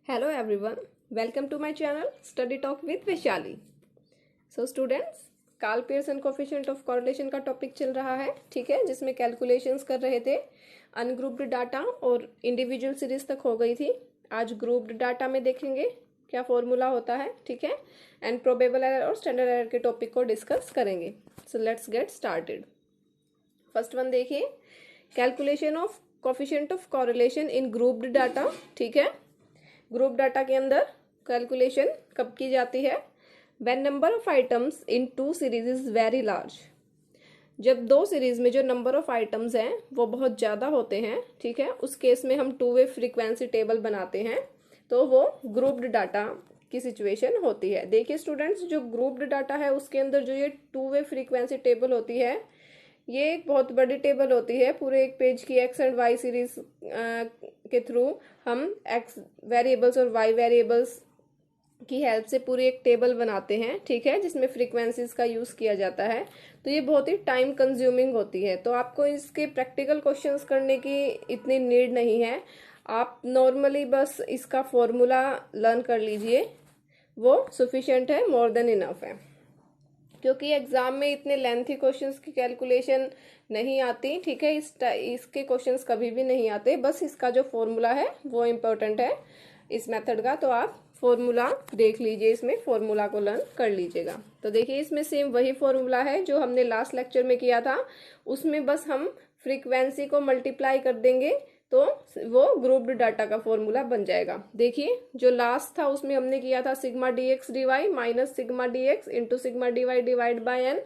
Hello everyone, welcome to my channel Study Talk with Vaishali. So students, Karl Pearson coefficient of correlation का topic चल रहा है, ठीक है, जिसमें कैलकुलेशंस कर रहे थे। अनग्रुप्ड डाटा और इंडिविजुअल सीरीज तक हो गई थी। आज ग्रुप्ड डाटा में देखेंगे क्या फॉर्मूला होता है, ठीक है, एंड प्रोबेबल एरर और स्टैंडर्ड एरर के टॉपिक को डिस्कस करेंगे। So let's get started. First one देखिए, calculation of coefficient of correlation in grouped data, ठीक है। ग्रुप डाटा के अंदर कैलकुलेशन कब की जाती है? When number of items in two series is very large. जब दो सीरीज में जो नंबर ऑफ आइटम्स हैं वो बहुत ज़्यादा होते हैं, ठीक है, उस केस में हम टू वे फ्रीक्वेंसी टेबल बनाते हैं, तो वो ग्रुप्ड डाटा की सिचुएशन होती है। देखिए स्टूडेंट्स, जो ग्रुप्ड डाटा है उसके अंदर जो ये टू वे फ्रीक्वेंसी टेबल होती है, ये एक बहुत बड़ी टेबल होती है। पूरे एक पेज की एक्स एंड वाई सीरीज के थ्रू हम एक्स वेरिएबल्स और वाई वेरिएबल्स की हेल्प से पूरी एक टेबल बनाते हैं, ठीक है, जिसमें फ्रीक्वेंसीज का यूज किया जाता है। तो ये बहुत ही टाइम कंज्यूमिंग होती है, तो आपको इसके प्रैक्टिकल क्वेश्चंस करने की इतनी नीड नहीं है। आप नॉर्मली बस इसका फॉर्मूला लर्न कर लीजिए, वो सफिशिएंट है, मोर देन इनफ है, क्योंकि एग्जाम में इतने लेंथी क्वेश्चंस की कैलकुलेशन नहीं आती, ठीक है। इसके क्वेश्चंस कभी भी नहीं आते, बस इसका जो फॉर्मूला है वो इम्पोर्टेंट है इस मेथड का। तो आप फॉर्मूला देख लीजिए, इसमें फॉर्मूला को लर्न कर लीजिएगा। तो देखिए इसमें सेम वही फॉर्मूला है जो हमने लास्ट लेक्चर में किया था, उसमें बस हम फ्रीक्वेंसी को मल्टीप्लाई कर देंगे तो वो ग्रुप्ड डाटा का फॉर्मूला बन जाएगा। देखिए जो लास्ट था उसमें हमने किया था sigma D X D Y minus sigma D X into sigma D Y divide by N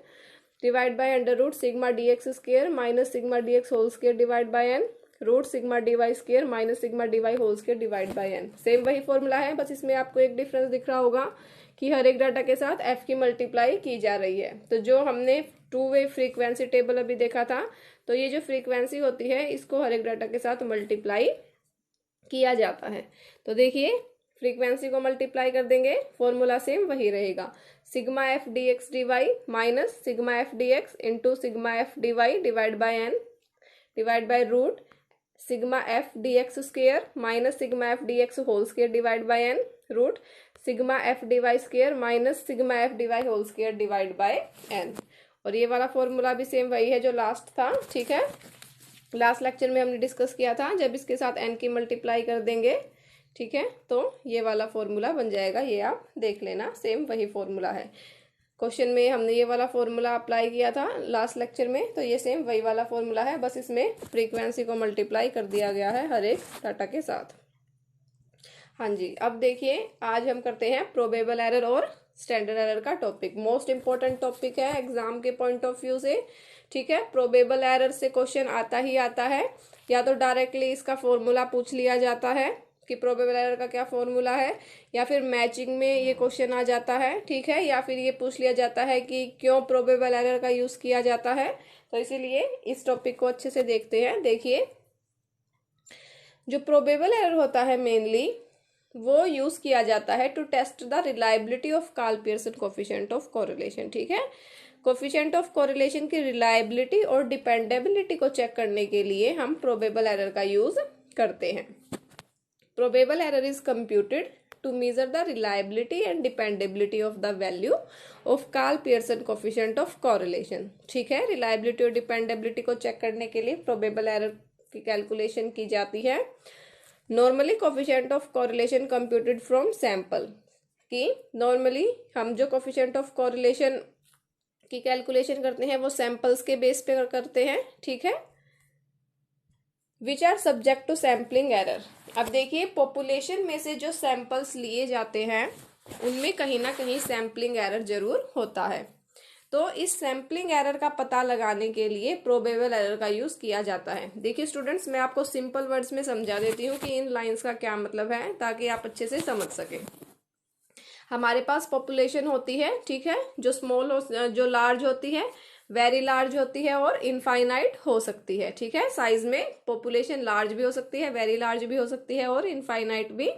divide by under root sigma D X square minus sigma D X whole square divide by N root sigma D Y square minus sigma D Y whole square divide by N. Same वही formula है, बस इसमें आपको एक difference दिख रहा होगा कि हर एक डाटा के साथ एफ की मल्टीप्लाई की जा रही है। तो जो हमने टू वे फ्रीक्वेंसी टेबल अभी देखा था, तो ये जो फ्रीक्वेंसी होती है इसको हर एक डाटा के साथ मल्टीप्लाई किया जाता है। तो देखिए फ्रीक्वेंसी को मल्टीप्लाई कर देंगे, फॉर्मूला सेम वही रहेगा, sigma F D X D Y minus sigma F D X into sigma F D Y divide by N divide by root sigma F D X square minus sigma F D X whole square divide by N root sigma F D Y square minus sigma F D Y whole square divide by N. और ये वाला formula भी same वही है जो last था, ठीक है, लास्ट लेक्चर में हमने डिस्कस किया था। जब इसके साथ एन की मल्टीप्लाई कर देंगे, ठीक है, तो ये वाला फॉर्मूला बन जाएगा। ये आप देख लेना, सेम वही फॉर्मूला है। क्वेश्चन में हमने ये वाला फॉर्मूला अप्लाई किया था लास्ट लेक्चर में, तो ये सेम वही वाला फॉर्मूला है, बस इसमें फ्रीक्वेंसी को मल्टीप्लाई कर दिया गया है हर एक डाटा के साथ। हाँ जी, अब देखिए आज हम करते हैं प्रोबेबल एरर और स्टैंडर्ड एरर का टॉपिक। मोस्ट इंपॉर्टेंट टॉपिक है एग्जाम के पॉइंट ऑफ व्यू से, ठीक है। प्रोबेबल एरर से क्वेश्चन आता ही आता है, या तो डायरेक्टली इसका फॉर्मूला पूछ लिया जाता है कि प्रोबेबल एरर का क्या फॉर्मूला है, या फिर मैचिंग में ये क्वेश्चन आ जाता है, ठीक है, या फिर ये पूछ लिया जाता है कि क्यों प्रोबेबल एरर का यूज किया जाता है। तो इसीलिए इस टॉपिक को अच्छे से देखते हैं। देखिए जो प्रोबेबल एरर होता है मेनली वो यूज किया जाता है to test the reliability of Karl Pearson coefficient of correlation, ठीक है। कोफिशिएंट ऑफ कोरिलेशन की रिलायबिलिटी और डिपेंडेबिलिटी को चेक करने के लिए हम प्रोबेबल एरर का यूज करते हैं। Probable error is computed to measure the reliability and dependability of the value of Karl Pearson coefficient of correlation, ठीक है। रिलायबिलिटी और डिपेंडेबिलिटी को चेक करने के लिए प्रोबेबल एरर की कैलकुलेशन की जाती है। Normally coefficient of correlation computed from sample, कि नॉर्मली हम जो कोफिशिएंट ऑफ कोरिलेशन की कैलकुलेशन करते हैं वो सैंपल्स के बेस पे करते हैं, ठीक है। Which are subject to sampling error. अब देखिए पॉपुलेशन में से जो सैंपल्स लिए जाते हैं उनमें कहीं ना कहीं सैम्पलिंग एरर जरूर होता है। तो इस सैम्पलिंग एरर का पता लगाने के लिए प्रोबेबल एरर का यूज किया जाता है। देखिए स्टूडेंट्स, मैं आपको सिंपल वर्ड्स में समझा देती हूँ कि इन लाइंस का क्या मतलब है, ताकि आप अच्छे से समझ सकें। हमारे पास पॉपुलेशन होती है, ठीक है, जो स्मॉल हो जो लार्ज होती है, वेरी लार्ज होती है और इनफाइनाइट हो सकती है, ठीक है। साइज में पॉपुलेशन लार्ज भी हो सकती है, वेरी लार्ज भी हो सकती है और इनफाइनाइट भी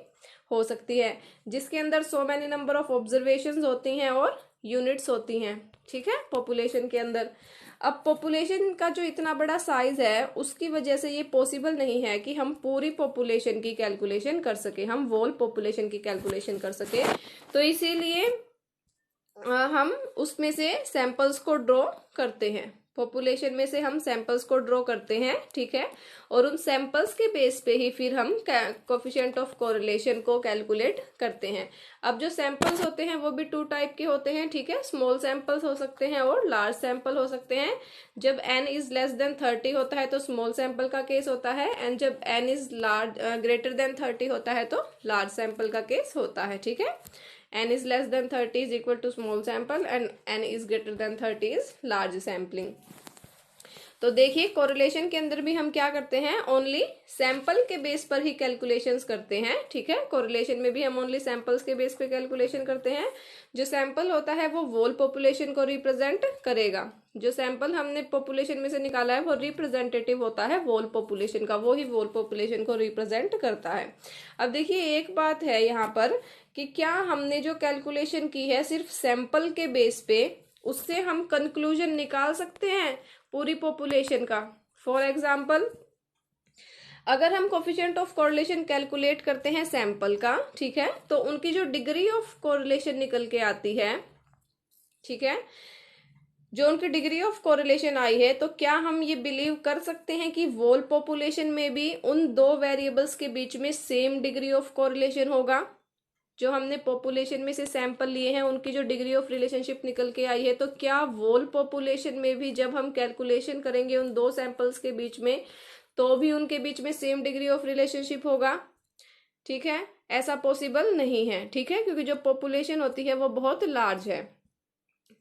हो सकती है, जिसके अंदर so many number of observations होती हैं और यूनिट्स होती हैं, ठीक है, पॉपुलेशन के अंदर। अब पॉपुलेशन का जो इतना बड़ा साइज है उसकी वजह से ये पॉसिबल नहीं है कि हम पूरी पॉपुलेशन की कैलकुलेशन कर सके, हम वोल पॉपुलेशन की कैलकुलेशन कर सके। तो इसीलिए हम उसमें से सैंपल्स को ड्रॉ करते हैं, पॉपुलेशन में से हम सैंपल्स को ड्रॉ करते हैं, ठीक है। और उन सैंपल्स के बेस पे ही फिर हम कोफिशिएंट ऑफ कोरिलेशन को कैलकुलेट करते हैं। अब जो सैंपल्स होते हैं वो भी 2 टाइप के होते हैं, ठीक है। स्मॉल सैंपल्स हो सकते हैं और लार्ज सैंपल हो सकते हैं। जब n इज लेस देन 30 होता है तो स्मॉल सैंपल का केस होता है, एंड जब n इज ग्रेटर देन 30 होता है तो लार्ज सैंपल का केस होता है, ठीक है। n is less than 30 is equal to small sample and n is greater than 30 is large sampling। तो देखिए कोरिलेशन के अंदर भी हम क्या करते हैं, ओनली सैंपल के बेस पर ही कैलकुलेशंस करते हैं, ठीक है। कोरिलेशन में भी हम ओनली सैंपल्स के बेस पे कैलकुलेशन करते हैं। जो सैंपल होता है वो वोल पॉपुलेशन को रिप्रेजेंट करेगा, जो सैंपल हमने पॉपुलेशन में से निकाला है वो रिप्रेजेंटेटिव होता है वोल पॉपुलेशन का, वो ही वोल पॉपुलेशन को रिप्रेजेंट करता है। अब देखिए एक बात है यहाँ पर कि क्या हमने जो कैलकुलेशन की है सिर्फ सैंपल के बेस पे, उससे हम कंक्लूजन निकाल सकते हैं पूरी पॉपुलेशन का। फॉर एग्जाम्पल अगर हम कोफिशिएंट ऑफ कोरिलेशन कैलकुलेट करते हैं सैंपल का, ठीक है, तो उनकी जो डिग्री ऑफ कोरिलेशन निकल के आती है, ठीक है, जो उनकी डिग्री ऑफ कोरिलेशन आई है, तो क्या हम ये बिलीव कर सकते हैं कि वोल पॉपुलेशन में भी उन 2 वेरिएबल्स के बीच में सेम डिग्री ऑफ कोरिलेशन होगा? जो हमने पॉपुलेशन में से सैंपल लिए हैं उनकी जो डिग्री ऑफ रिलेशनशिप निकल के आई है, तो क्या वोल पॉपुलेशन में भी जब हम कैलकुलेशन करेंगे उन 2 सैंपल्स के बीच में तो भी उनके बीच में सेम डिग्री ऑफ रिलेशनशिप होगा? ठीक है, ऐसा पॉसिबल नहीं है, ठीक है, क्योंकि जो पॉपुलेशन होती है वो बहुत लार्ज है।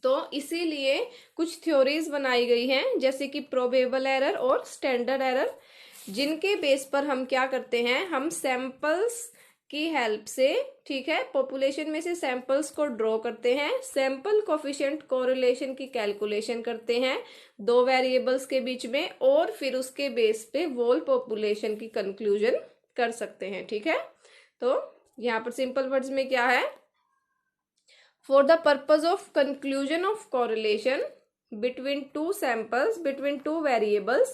तो इसीलिए कुछ थ्योरीज बनाई गई हैं जैसे कि प्रोबेबल एरर और स्टैंडर्ड एरर, जिनके बेस पर हम क्या करते हैं, हम सैंपल्स की हेल्प से, ठीक है, पॉपुलेशन में से सैंपल्स को ड्रॉ करते हैं, सैंपल कोफिशिएंट कोरिलेशन की कैलकुलेशन करते हैं 2 वेरिएबल्स के बीच में, और फिर उसके बेस पे वोल पॉपुलेशन की कंक्लूजन कर सकते हैं, ठीक है। तो यहाँ पर सिंपल वर्ड्स में क्या है, for the purpose of conclusion of correlation between 2 samples between 2 variables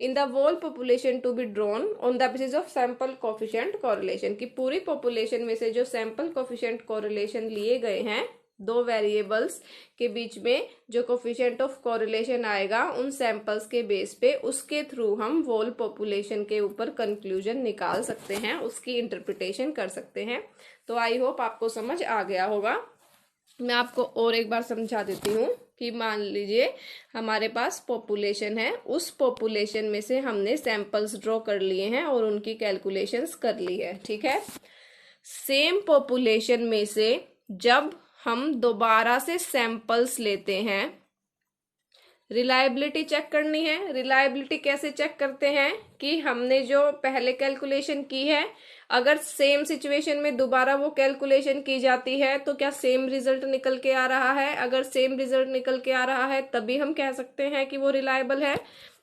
in the whole population to be drawn on the basis of sample coefficient correlation, कि पूरी population में से जो sample coefficient correlation लिए गए हैं 2 वेरिएबल्स के बीच में जो कोफिशिएंट ऑफ कोरिलेशन आएगा उन सैंपल्स के बेस पे, उसके थ्रू हम वोल पॉपुलेशन के ऊपर कंक्लूजन निकाल सकते हैं, उसकी इंटरप्रिटेशन कर सकते हैं। तो आई होप आपको समझ आ गया होगा। मैं आपको और एक बार समझा देती हूँ कि मान लीजिए हमारे पास पॉपुलेशन है, उस पॉपुलेशन में से हमने सैंपल्स ड्रॉ कर लिए हैं और उनकी कैलकुलेशंस कर ली है, ठीक है। सेम पॉपुलेशन में से जब हम दोबारा से सैंपल्स लेते हैं, रिलायबिलिटी चेक करनी है। रिलायबिलिटी कैसे चेक करते हैं कि हमने जो पहले कैलकुलेशन की है, अगर सेम सिचुएशन में दोबारा वो कैलकुलेशन की जाती है तो क्या सेम रिजल्ट निकल के आ रहा है? अगर सेम रिजल्ट निकल के आ रहा है तभी हम कह सकते हैं कि वो रिलायबल है।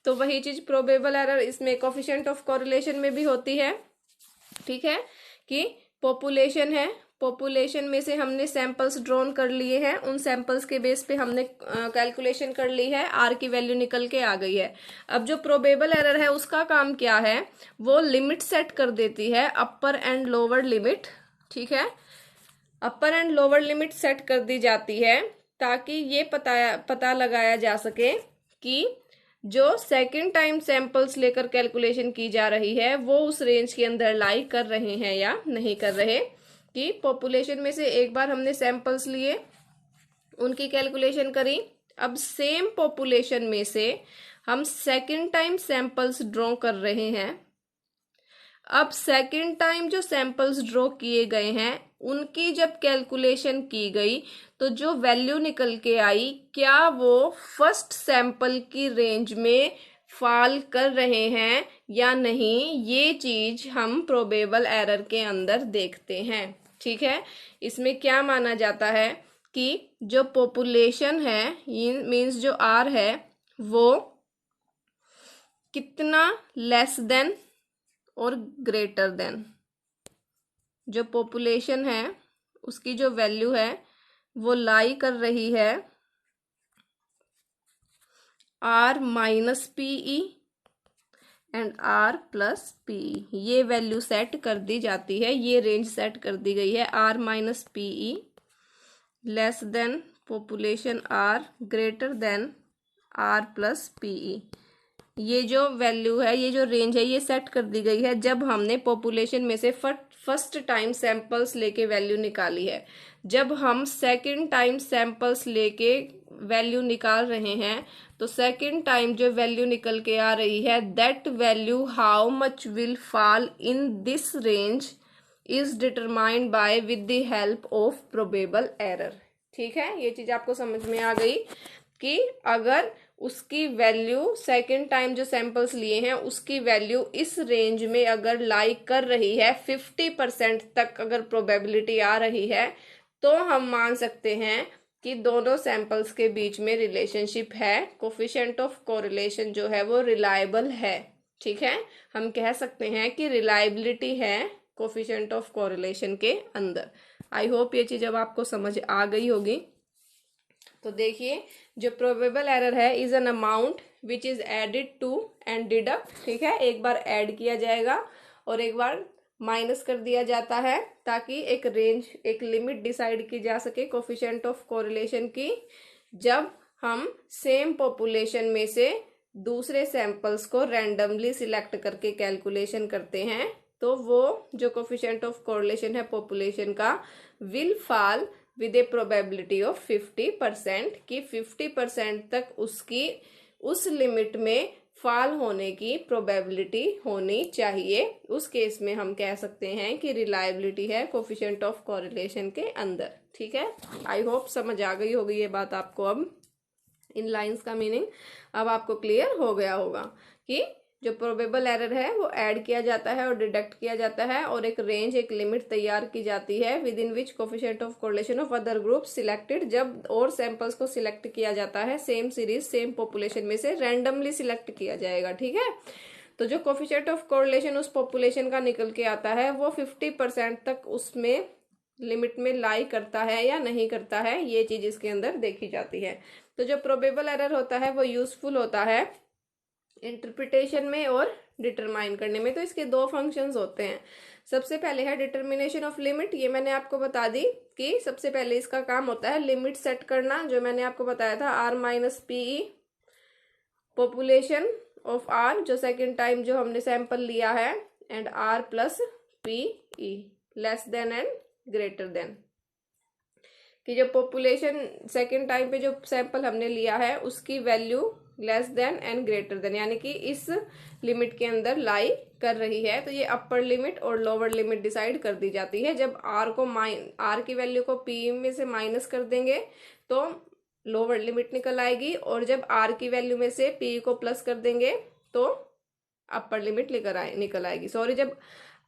तो वही चीज प्रोबेबल एरर इसमें कोफिशिएंट ऑफ कोरिलेशन में भी होती है, ठीक है, कि पॉपुलेशन है, पॉपुलेशन में से हमने सैंपल्स ड्रॉन कर लिए हैं, उन सैंपल्स के बेस पे हमने कैलकुलेशन कर ली है, आर की वैल्यू निकल के आ गई है। अब जो प्रोबेबल एरर है उसका काम क्या है, वो लिमिट सेट कर देती है, अपर एंड लोअर लिमिट, ठीक है, अपर एंड लोअर लिमिट सेट कर दी जाती है ताकि ये पता लगाया जा सके कि जो सेकंड टाइम सैंपल्स लेकर कैलकुलेशन की जा रही है वो उस रेंज के अंदर लाई कर रहे हैं या नहीं कर रहे। कि पॉपुलेशन में से एक बार हमने सैंपल्स लिए, उनकी कैलकुलेशन करी, अब सेम पॉपुलेशन में से हम सेकंड टाइम सैंपल्स ड्रॉ कर रहे हैं। अब सेकंड टाइम जो सैंपल्स ड्रॉ किए गए हैं उनकी जब कैलकुलेशन की गई तो जो वैल्यू निकल के आई, क्या वो फर्स्ट सैंपल की रेंज में फॉल कर रहे हैं या नहीं, ये चीज हम प्रोबेबल एरर के अंदर देखते हैं, ठीक है। इसमें क्या माना जाता है कि जो पॉपुलेशन है मींस जो आर है वो कितना लेस देन और ग्रेटर देन, जो पॉपुलेशन है उसकी जो वैल्यू है वो लाई कर रही है R minus PE and R plus PE, ये वैल्यू सेट कर दी जाती है, ये रेंज सेट कर दी गई है। R minus PE less than population R greater than R plus PE, ये जो वैल्यू है, ये जो रेंज है, ये सेट कर दी गई है जब हमने पॉपुलेशन में से फर्स्ट टाइम सैंपल्स लेके वैल्यू निकाली है। जब हम सेकंड टाइम सैंपल्स लेके वैल्यू निकाल रहे हैं तो सेकंड टाइम जो वैल्यू निकल के आ रही है, that value how much will fall in this range is determined by with the help of probable error. ठीक है, ये चीज आपको समझ में आ गई कि अगर उसकी वैल्यू सेकेंड टाइम जो सैंपल्स लिए हैं उसकी वैल्यू इस रेंज में अगर लाई कर रही है, 50% तक अगर प्रोबेबिलिटी आ रही है, तो हम मान सकते हैं कि दोनों सैंपल्स के बीच में रिलेशनशिप है, कोफिशिएंट ऑफ कोरिलेशन जो है वो रिलायबल है। ठीक है, हम कह सकते हैं कि रिलायबिलिटी है कोफिशिएंट ऑफ कोरिलेशन के अंदर। आई होप ये चीज अब आपको समझ आ गई होगी। तो देखिए, जो प्रोबेबल एरर है is an amount which is added to and deduct. ठीक है, एक बार ऐड किया जाएगा और एक बार माइनस कर दिया जाता है ताकि एक रेंज, एक लिमिट डिसाइड की जा सके कोफिशिएंट ऑफ कोरिलेशन की। जब हम सेम पॉपुलेशन में से दूसरे सैंपल्स को रैंडमली सिलेक्ट करके कैलकुलेशन करते हैं तो वो जो कोफिशिएंट ऑफ कोरिलेशन है पॉपुलेशन का will fall with A probability of 50%, कि 50% तक उसकी उस लिमिट में फॉल होने की प्रोबेबिलिटी होनी चाहिए। उस केस में हम कह सकते हैं कि रिलायबिलिटी है कोफिशिएंट ऑफ कोरिलेशन के अंदर। ठीक है, आई होप समझ आ गई होगी ये बात आपको। अब इन लाइंस का मीनिंग अब आपको क्लियर हो गया होगा कि जो प्रोबेबल एरर है वो ऐड किया जाता है और डिडक्ट किया जाता है और एक रेंज, एक लिमिट तैयार की जाती है with in which coefficient of correlation of other group selected. जब और सैंपल्स को सिलेक्ट किया जाता है सेम सीरीज सेम पॉपुलेशन में से रैंडमली सिलेक्ट किया जाएगा। ठीक है, तो जो कोफिशिएंट ऑफ कोरिलेशन उस पॉपुलेशन का निकल के आता है वो 50% तक उसमें लिमिट में लाई करता है या नहीं करता है, ये चीज इसके अंदर देखी जाती है। तो जो प्रोबेबल एरर होता है वो यूजफुल होता है इंटरप्रिटेशन में और डिटरमाइन करने में। तो इसके दो फंक्शंस होते हैं। सबसे पहले है डिटर्मिनेशन ऑफ लिमिट, ये मैंने आपको बता दी कि सबसे पहले इसका काम होता है लिमिट सेट करना, जो मैंने आपको बताया था R minus PE population of R, जो सेकेंड टाइम जो हमने सैंपल लिया है, and R plus PE less than and greater than, कि जो पॉपुलेशन सेकेंड टाइम पे जो सैंपल हमने लिया है उसकी value less than and greater then, यानी कि इस लिमिट के अंदर लाई कर रही है। तो ये अपर लिमिट और लोअर लिमिट डिसाइड कर दी जाती है। जब आर की वैल्यू को पी में से माइनस कर देंगे तो लोअर लिमिट निकल आएगी, और जब आर की वैल्यू में से पी को प्लस कर देंगे तो अपर लिमिट निकल आएगी। सॉरी, जब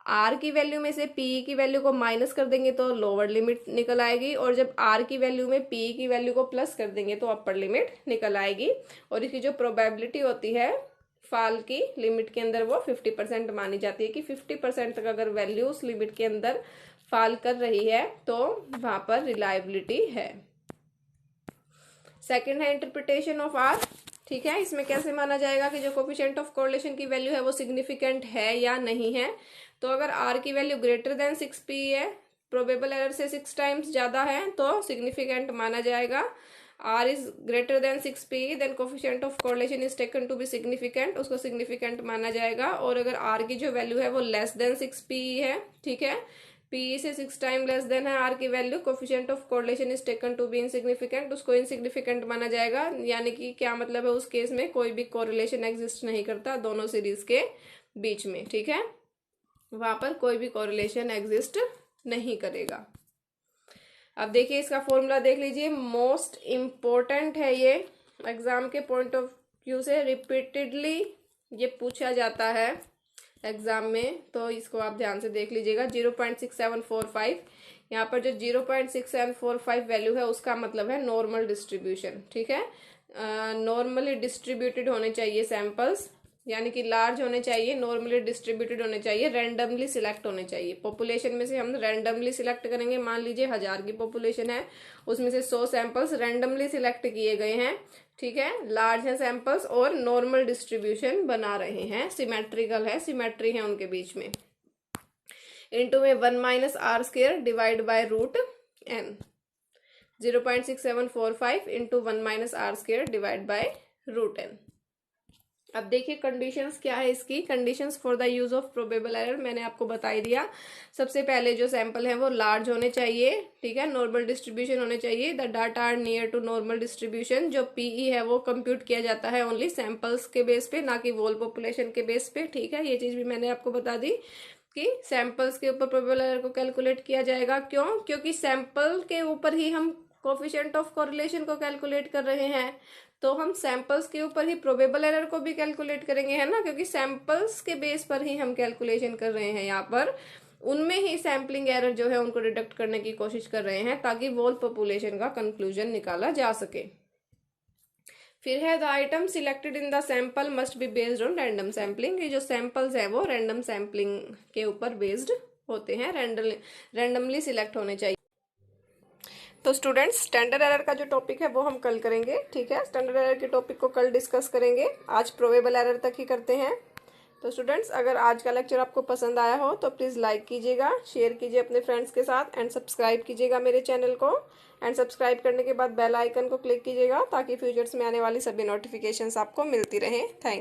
आर की वैल्यू में से पी की वैल्यू को माइनस कर देंगे तो लोअर लिमिट निकल आएगी, और जब आर की वैल्यू में पी की वैल्यू को प्लस कर देंगे तो अपर लिमिट निकल आएगी। और इसकी जो प्रोबेबिलिटी होती है फॉल की लिमिट के अंदर वो 50% मानी जाती है, कि 50% तक अगर वैल्यू उस लिमिट के अंदर फॉल कर रही है तो वहां पर रिलायबिलिटी है। सेकेंड है इंटरप्रिटेशन ऑफ आर। ठीक है, इसमें कैसे माना जाएगा कि जो कोफिशिएंट ऑफ कोरिलेशन की वैल्यू है वो सिग्निफिकेंट है या नहीं है। तो अगर आर की वैल्यू ग्रेटर देन 6p है, प्रोबेबल एरर से 6 टाइम्स ज्यादा है, तो सिग्निफिकेंट माना जाएगा। R is greater than 6p than coefficient of correlation is taken to be significant, उसको सिग्निफिकेंट माना जाएगा। और अगर आर की जो वैल्यू है वो लेस देन 6p है, ठीक है, पी से 6 टाइम लेस देन है आर की value, coefficient of correlation is taken to be insignificant, उसको इनसिग्निफिकेंट माना जाएगा। यानी कि क्या मतलब है, उस केस में कोई भी कोरिलेशन एग्जिस्ट नहीं करता दोनों सीरीज के बीच में। ठीक है, वहां पर कोई भी कोरिलेशन एग्जिस्ट नहीं करेगा। अब देखिए इसका फॉर्मूला देख लीजिए, मोस्ट इम्पोर्टेंट है ये, एग्जाम के पॉइंट ऑफ व्यू से रिपीटेडली ये पूछा जाता है एग्जाम में, तो इसको आप ध्यान से देख लीजिएगा। 0.6745, यहाँ पर जो 0.6745 वैल्यू है उसका मतलब है नॉर्मल डिस्ट्रीब्यूशन। ठीक है, नॉर्मली डिस्ट्रीब्यूटेड होने चाहिए सैंपल्स यानी कि लार्ज होने चाहिए, नॉर्मली डिस्ट्रीब्यूटेड होने चाहिए, रैंडमली सिलेक्ट होने चाहिए। पॉपुलेशन में से हम रैंडमली सिलेक्ट करेंगे। मान लीजिए 1000 की पॉपुलेशन है, उसमें से 100 सैंपल्स रैंडमली सिलेक्ट किए गए हैं, ठीक है, लार्ज है सैंपल्स और नॉर्मल डिस्ट्रीब्यूशन बना रहे हैं, सिमेट्रिकल है, सिमेट्री है उनके बीच में। इनटू में 1 minus R square divide by root N, 0.6745 into 1 minus R square divide by root N. अब देखिए कंडीशंस क्या है इसकी। Conditions for the use of probable error मैंने आपको बता ही दिया। सबसे पहले जो सैंपल है वो लार्ज होने चाहिए, ठीक है, नॉर्मल डिस्ट्रीब्यूशन होने चाहिए, the data are near to normal distribution. जो पीई है वो कंप्यूट किया जाता है ओनली सैंपल्स के बेस पे, ना कि वोल पॉपुलेशन के बेस पे, ठीक है। ये चीज भी मैंने आपको बता दी कि सैंपल्स के ऊपर प्रोबेबल एरर को कैलकुलेट किया जाएगा। क्यों? क्योंकि सैंपल के ऊपर ही हम कोफिशिएंट ऑफ कोरिलेशन को कैलकुलेट कर रहे हैं, तो हम सैंपल्स के ऊपर ही प्रोबेबल एरर को भी कैलकुलेट करेंगे, है ना, क्योंकि सैंपल्स के बेस पर ही हम कैलकुलेशन कर रहे हैं। यहाँ पर उनमें ही सैम्पलिंग एरर जो है उनको डिडक्ट करने की कोशिश कर रहे हैं ताकि वोल पॉपुलेशन का कंक्लूजन निकाला जा सके। फिर है the item selected in the sample must be based on random sampling. ये जो सैंपल्स है वो रैंडम सैम्पलिंग के ऊपर बेस्ड होते हैं, रैंडमली सिलेक्ट होने चाहिए। तो स्टूडेंट्स स्टैंडर्ड एरर का जो टॉपिक है वो हम कल करेंगे, ठीक है। स्टैंडर्ड एरर के टॉपिक को कल डिस्कस करेंगे, आज प्रोबेबल एरर तक ही करते हैं। तो स्टूडेंट्स अगर आज का लेक्चर आपको पसंद आया हो तो प्लीज़ लाइक कीजिएगा, शेयर कीजिए अपने फ्रेंड्स के साथ एंड सब्सक्राइब कीजिएगा मेरे चैनल को। एंड सब्सक्राइब करने के बाद बेल आइकन को क्लिक कीजिएगा ताकि फ्यूचर्स में आने वाली सभी नोटिफिकेशंस आपको मिलती रहें। थैंक